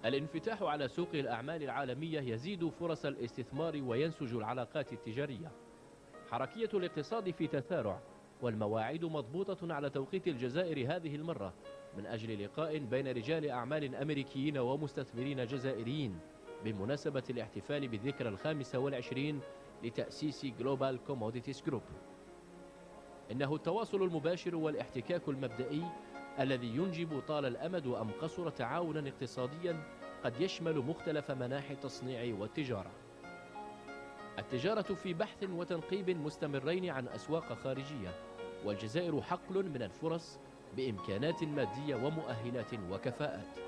الانفتاح على سوق الأعمال العالمية يزيد فرص الاستثمار وينسج العلاقات التجارية. حركية الاقتصاد في تسارع، والمواعيد مضبوطة على توقيت الجزائر هذه المرة من أجل لقاء بين رجال أعمال أمريكيين ومستثمرين جزائريين بمناسبة الاحتفال بالذكرى 25 لتأسيس جلوبال كوموديتيز جروب. إنه التواصل المباشر والاحتكاك المبدئي الذي ينجب طال الأمد أم قصر تعاونا اقتصاديا قد يشمل مختلف مناحي التصنيع والتجارة. التجارة في بحث وتنقيب مستمرين عن أسواق خارجية، والجزائر حقل من الفرص بإمكانات مادية ومؤهلات وكفاءات.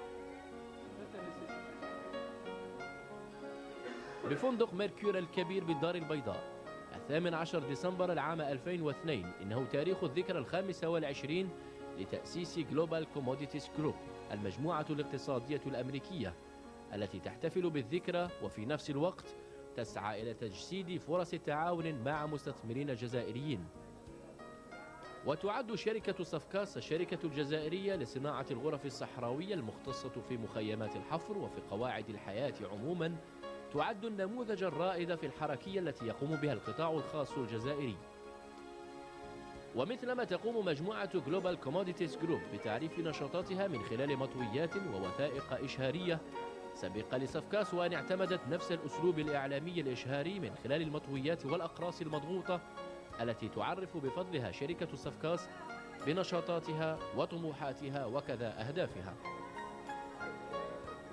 بفندق ميركور الكبير بالدار البيضاء 18 ديسمبر العام 2002 إنه تاريخ الذكرى 25 لتأسيس جلوبال كوموديتيز جروب، المجموعة الاقتصادية الأمريكية التي تحتفل بالذكرى وفي نفس الوقت تسعى إلى تجسيد فرص التعاون مع مستثمرين جزائريين. وتعد شركة صفكاس الشركة الجزائرية لصناعة الغرف الصحراوية المختصة في مخيمات الحفر وفي قواعد الحياة عموما تعد النموذج الرائد في الحركية التي يقوم بها القطاع الخاص الجزائري. ومثلما تقوم مجموعة جلوبال كوموديتيز جروب بتعريف نشاطاتها من خلال مطويات ووثائق إشهارية، سبق لصفكاس وأن اعتمدت نفس الأسلوب الإعلامي الإشهاري من خلال المطويات والأقراص المضغوطة التي تعرف بفضلها شركة صفكاس بنشاطاتها وطموحاتها وكذا أهدافها.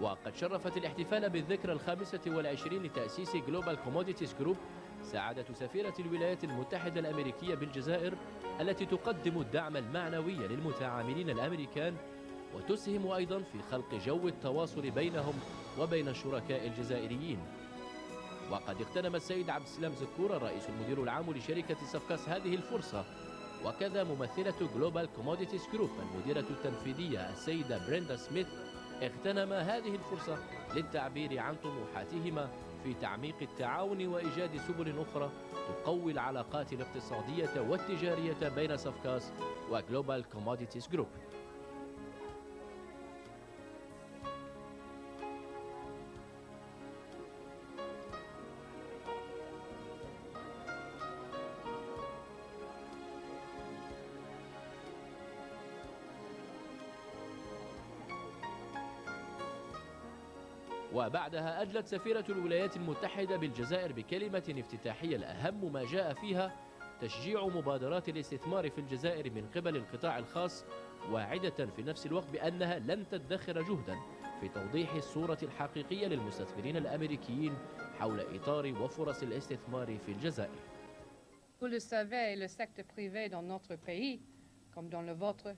وقد شرفت الاحتفال بالذكرى 25 لتأسيس جلوبال كوموديتيز جروب سعادة سفيرة الولايات المتحدة الأمريكية بالجزائر، التي تقدم الدعم المعنوي للمتعاملين الأمريكان وتسهم أيضا في خلق جو التواصل بينهم وبين الشركاء الجزائريين. وقد اغتنم السيد عبد السلام زكور الرئيس المدير العام لشركة صفكاس هذه الفرصة، وكذا ممثلة جلوبال كوموديتيز جروب المديرة التنفيذية السيدة بريندا سميث اغتنم هذه الفرصة للتعبير عن طموحاتهما في تعميق التعاون وإيجاد سبل أخرى تقوي العلاقات الاقتصادية والتجارية بين صفكاس وجلوبال كوموديتيز جروب. وبعدها أجلت سفيرة الولايات المتحدة بالجزائر بكلمة افتتاحية الأهم ما جاء فيها تشجيع مبادرات الاستثمار في الجزائر من قبل القطاع الخاص، واعدة في نفس الوقت بأنها لن تدخر جهدا في توضيح الصورة الحقيقية للمستثمرين الأمريكيين حول إطار وفرص الاستثمار في الجزائر. Vous le savez, le secteur privé dans notre pays, comme dans le vôtre,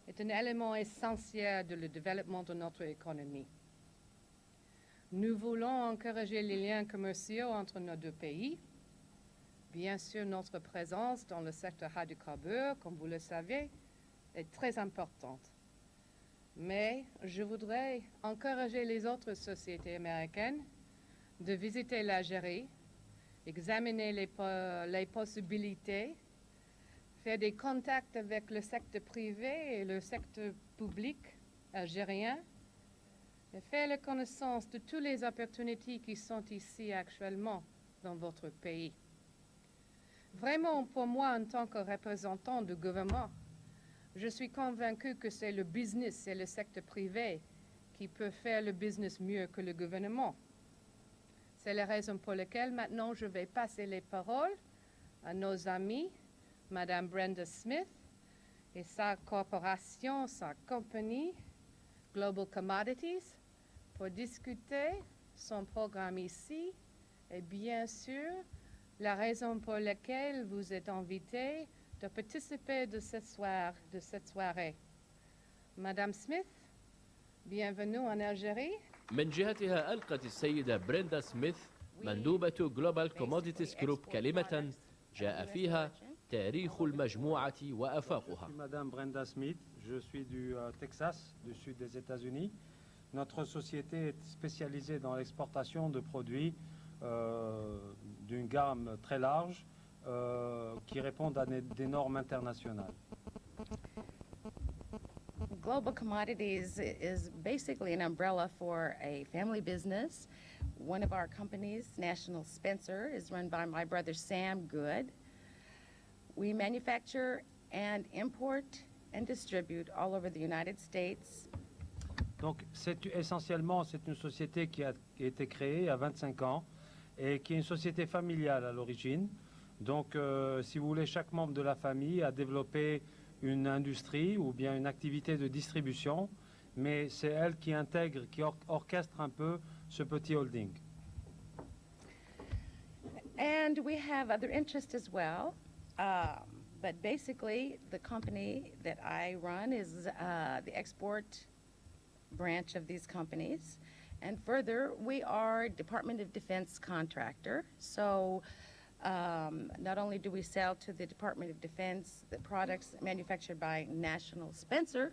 est un élément essentiel de le développement de notre économie. Nous voulons encourager les liens commerciaux entre nos deux pays. Bien sûr, notre présence dans le secteur hydrocarbures, comme vous le savez, est très importante. Mais je voudrais encourager les autres sociétés américaines de visiter l'Algérie, examiner les possibilités, faire des contacts avec le secteur privé et le secteur public algérien, et faire la connaissance de toutes les opportunités qui sont ici actuellement dans votre pays. Vraiment, pour moi, en tant que représentant du gouvernement, je suis convaincu que c'est le business et le secteur privé qui peut faire le business mieux que le gouvernement. C'est la raison pour laquelle maintenant je vais passer les paroles à nos amis, Madame Brenda Smith et sa corporation, sa compagnie, Global Commodities, pour discuter son programme ici et bien sûr la raison pour laquelle vous êtes invités de participer de cette soirée. Madame Smith, bienvenue en Algérie. من جهتها ألقت السيدة بريندا سميث مندوبة جلوبال كوموديتيز جروب كلمة جاء فيها تاريخ المجموعة وآفاقها. Madame Brenda Smith, je suis du Texas, du sud des États-Unis. Notre société est spécialisée dans l'exportation de produits d'une gamme très large qui répondent à des normes internationales. Global Commodities is basically an umbrella for a family business. One of our companies, National Spencer, is run by my brother Sam Good. We manufacture and import and distribute all over the United States. Donc, essentiellement, c'est une société qui a été créée il y a 25 ans et qui est une société familiale à l'origine. Donc, si vous voulez, chaque membre de la famille a développé une industrie ou bien une activité de distribution, mais c'est elle qui intègre, qui orchestre un peu ce petit holding. And we have other interests as well, but basically the company that I run is the export branch of these companies. And further, we are Department of Defense contractor. So not only do we sell to the Department of Defense the products manufactured by National Spencer,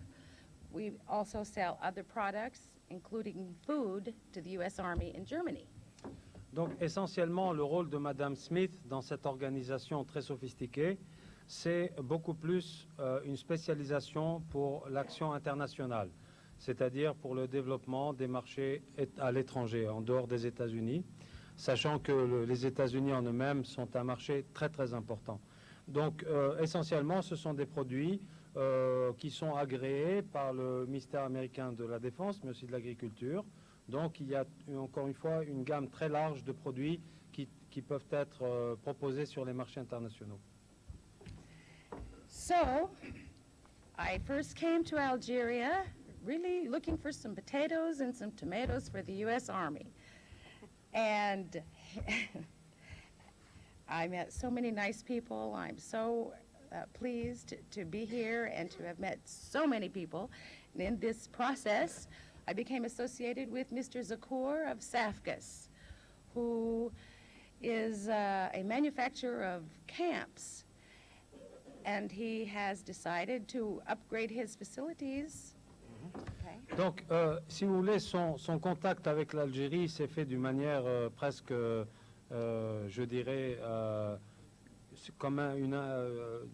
we also sell other products, including food, to the U.S. Army in Germany. Donc essentiellement, le rôle de Madame Smith dans cette organisation très sophistiquée, c'est beaucoup plus une spécialisation pour l'action internationale, c'est-à-dire pour le développement des marchés à l'étranger, en dehors des États-Unis, sachant que les États-Unis en eux-mêmes sont un marché très très important. Donc essentiellement, ce sont des produits qui sont agréés par le ministère américain de la Défense, mais aussi de l'Agriculture. Donc il y a encore une fois une gamme très large de produits qui peuvent être proposés sur les marchés internationaux. So, I first came to Algeria really looking for some potatoes and some tomatoes for the U.S. Army. And I met so many nice people. I'm so pleased to be here and to have met so many people. And in this process, I became associated with Mr. Zakour of Safkas, who is a manufacturer of camps. And he has decided to upgrade his facilities. Okay. Donc, si vous voulez, son contact avec l'Algérie s'est fait d'une manière presque, je dirais, comme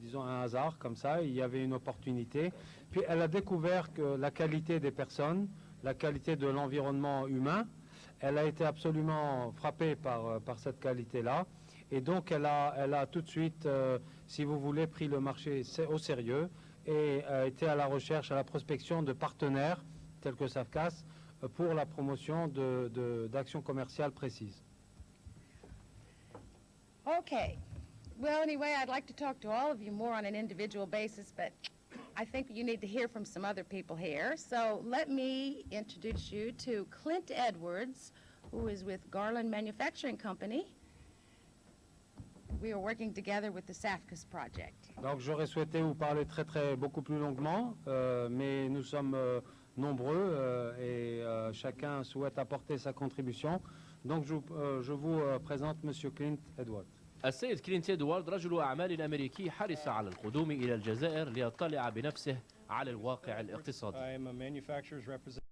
disons un hasard, comme ça. Il y avait une opportunité. Puis elle a découvert que la qualité des personnes, la qualité de l'environnement humain, elle a été absolument frappée par cette qualité-là. Et donc, elle a tout de suite, si vous voulez, pris le marché au sérieux et a été à la recherche, à la prospection de partenaires tels que Safkas pour la promotion d'actions commerciales précises. Okay. Well, anyway, I'd like to talk to all of you more on an individual basis, but I think you need to hear from some other people here. So let me introduce you to Clint Edwards, who is with Garland Manufacturing Company. We are working together with the Safkas project. Donc j'aurais souhaité vous parler beaucoup plus longuement, mais nous sommes nombreux et chacun souhaite apporter sa contribution. Donc je vous présente Monsieur Clint Edwards. السيد كلينت إدوارد رجل أعمال أمريكي حرص على القدوم إلى الجزائر ليطلع بنفسه على الواقع الاقتصادي. I am a manufacturer's representative.